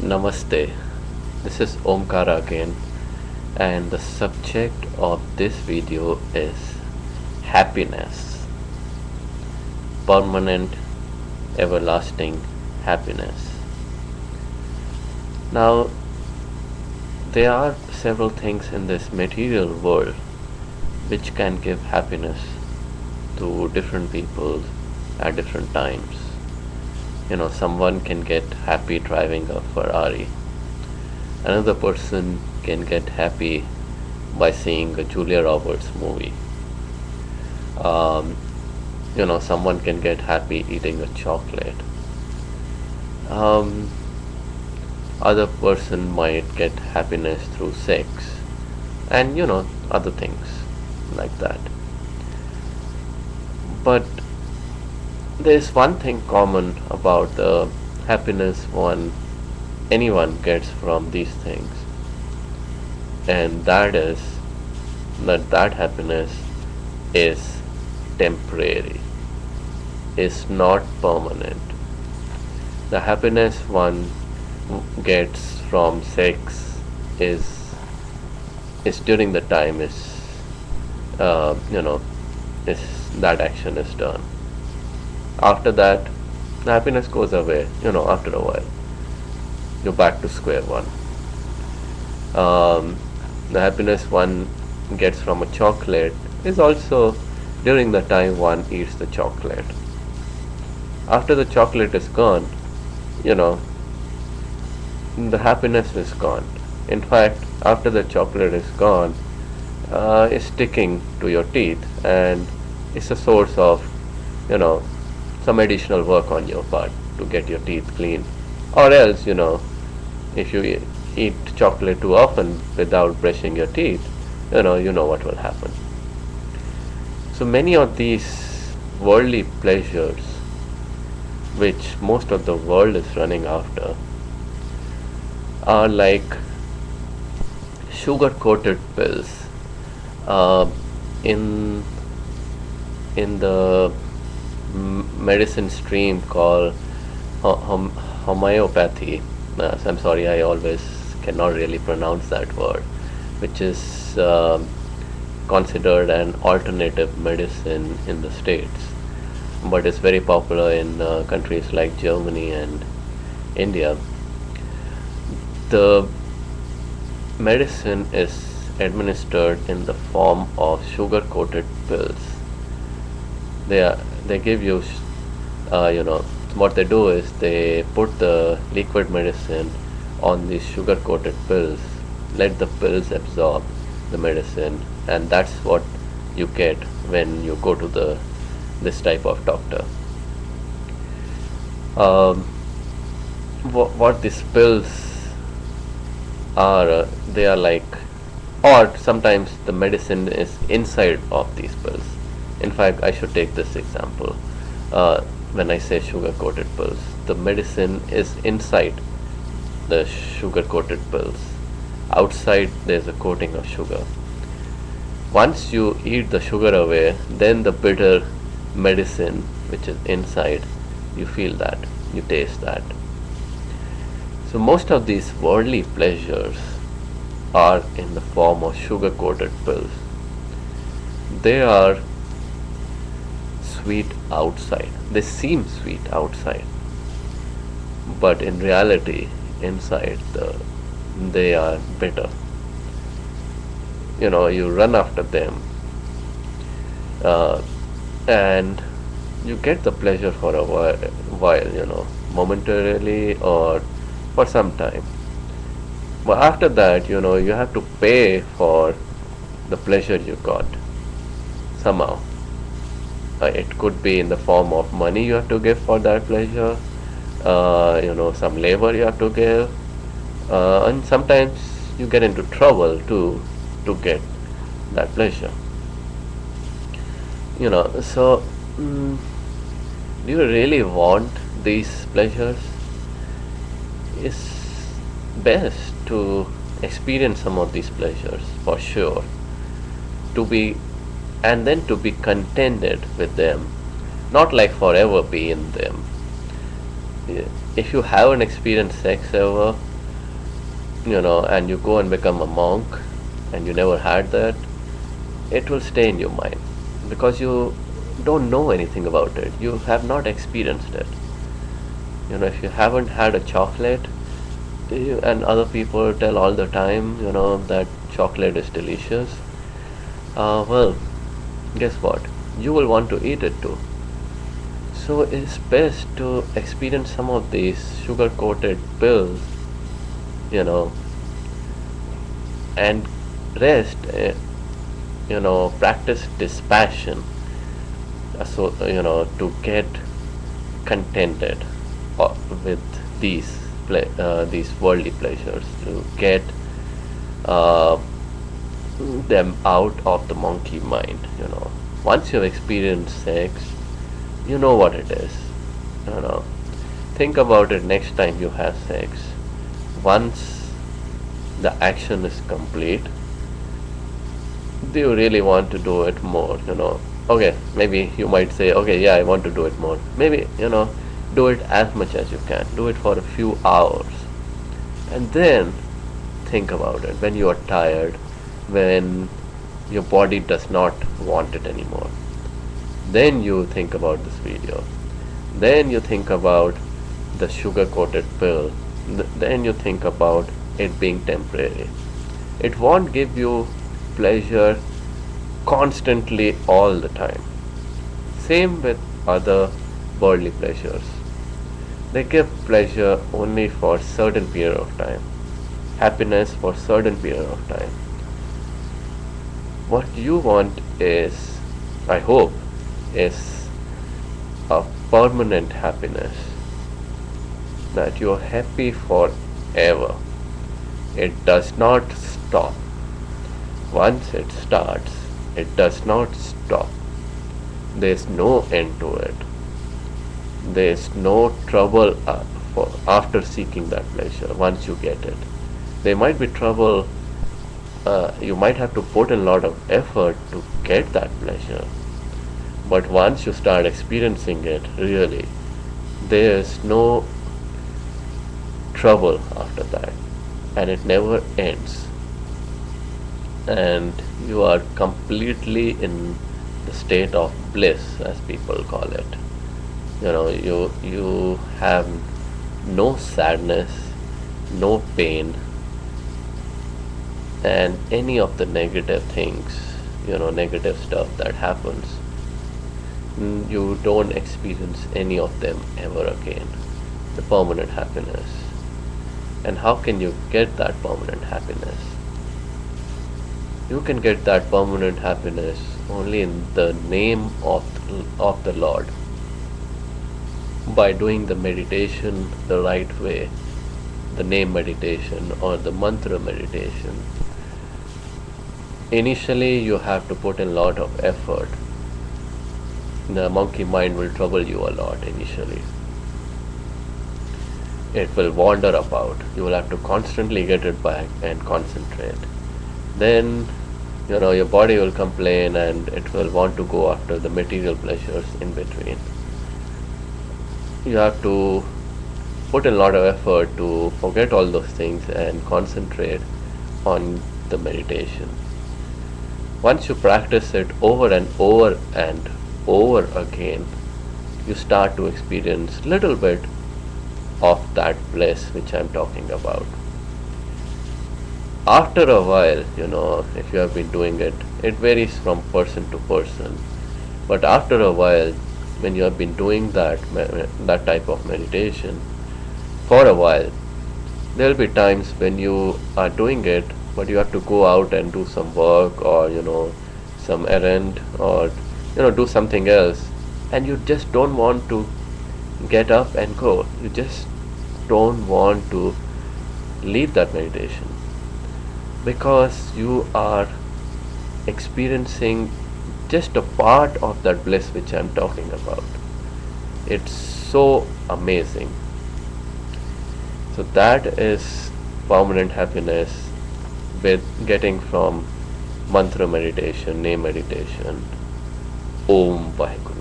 Namaste. This is Aum Cara again, and the subject of this video is happiness, permanent, everlasting happiness. Now, there are several things in this material world which can give happiness to different people at different times. Someone can get happy driving a Ferrari. Another person can get happy by seeing a Julia Roberts movie. Um, Someone can get happy eating a chocolate. Um, Other person might get happiness through sex, and other things like that. But there's one thing common about the happiness anyone gets from these things, and that is that happiness is temporary, is not permanent. The happiness one gets from sex is during the time uh, you know is that action is done. After that, the happiness goes away. After a while, you're back to square one. The happiness one gets from a chocolate is also during the time one eats the chocolate. After the chocolate is gone, you know the happiness is gone. In fact, after the chocolate is gone, it's sticking to your teeth, and it's a source of you know some additional work on your part to get your teeth clean. Or else, if you eat chocolate too often without brushing your teeth, you know what will happen. So many of these worldly pleasures, which most of the world is running after, are like sugar coated pills. Uh, in in the medicine stream called homeopathy. I'm sorry, I always cannot really pronounce that word, which is considered an alternative medicine in the States, but it's very popular in countries like Germany and India. The medicine is administered in the form of sugar coated pills. They give you what they do is they put the liquid medicine on these sugar coated pills, let the pills absorb the medicine, and that's what you get when you go to the this type of doctor. um, what these pills are, they are like, or sometimes the medicine is inside of these pills. In fact, I should take this example. When I say sugar coated pills, the medicine is inside the sugar coated pills. Outside, there's a coating of sugar. Once you eat the sugar away, then the bitter medicine, which is inside, you feel that, you taste that. So, most of these worldly pleasures are in the form of sugar coated pills. They are sweet outside, they seem sweet outside, but in reality, inside they are bitter. You run after them, uh, and you get the pleasure for a while, momentarily or for some time. But after that, you have to pay for the pleasure you got somehow. It could be in the form of money you have to give for that pleasure, some labor you have to give, and sometimes you get into trouble to get that pleasure. So, do you really want these pleasures? It's best to experience some of these pleasures for sure, to be and then to be contented with them, not like forever be in them. If you haven't experienced sex ever, and you go and become a monk and you never had that, it will stay in your mind because you don't know anything about it. You have not experienced it. If you haven't had a chocolate, and other people tell all the time, that chocolate is delicious, well, guess what? You will want to eat it too. So it's best to experience some of these sugar coated pills, you know, and rest, practice dispassion, to get contented with these worldly pleasures, to get uh, them out of the monkey mind. Once you've experienced sex, you know what it is. you know think about it next time you have sex. Once the action is complete, do you really want to do it more? Okay, maybe you might say, okay, yeah, I want to do it more. Maybe, do it as much as you can. Do it for a few hours. And then think about it when you are tired, when your body does not want it anymore. Then you think about this video. Then you think about the sugar coated pill. Then you think about it being temporary. It won't give you pleasure constantly all the time. Same with other worldly pleasures. They give pleasure only for certain period of time, happiness for certain period of time. What you want is, I hope, is a permanent happiness, that you're happy forever. It does not stop. Once it starts, it does not stop. There's no end to it. There's no trouble for after seeking that pleasure. Once you get it, there might be trouble. You might have to put in a lot of effort to get that pleasure. But once you start experiencing it, really, there's no trouble after that, and it never ends. And you are completely in the state of bliss, as people call it. You have no sadness, no pain, and any of the negative things, negative stuff that happens, you don't experience any of them ever again. The permanent happiness. And how can you get that permanent happiness? You can get that permanent happiness only in the name of the Lord, by doing the meditation the right way, the name meditation or the mantra meditation. Initially, you have to put in a lot of effort. The monkey mind will trouble you a lot initially. It will wander about. You will have to constantly get it back and concentrate. Then, your body will complain and it will want to go after the material pleasures in between. You have to put in a lot of effort to forget all those things and concentrate on the meditation. Once you practice it over and over and over again, you start to experience little bit of that bliss which I'm talking about. After a while, if you have been doing it, it varies from person to person. But after a while, when you have been doing that type of meditation for a while, there will be times when you are doing it, but you have to go out and do some work, or some errand, or do something else, and you just don't want to get up and go. You just don't want to leave that meditation, because you are experiencing just a part of that bliss which I'm talking about. It's so amazing. So that is permanent happiness with getting from mantra meditation, name meditation. Om Vaheguru.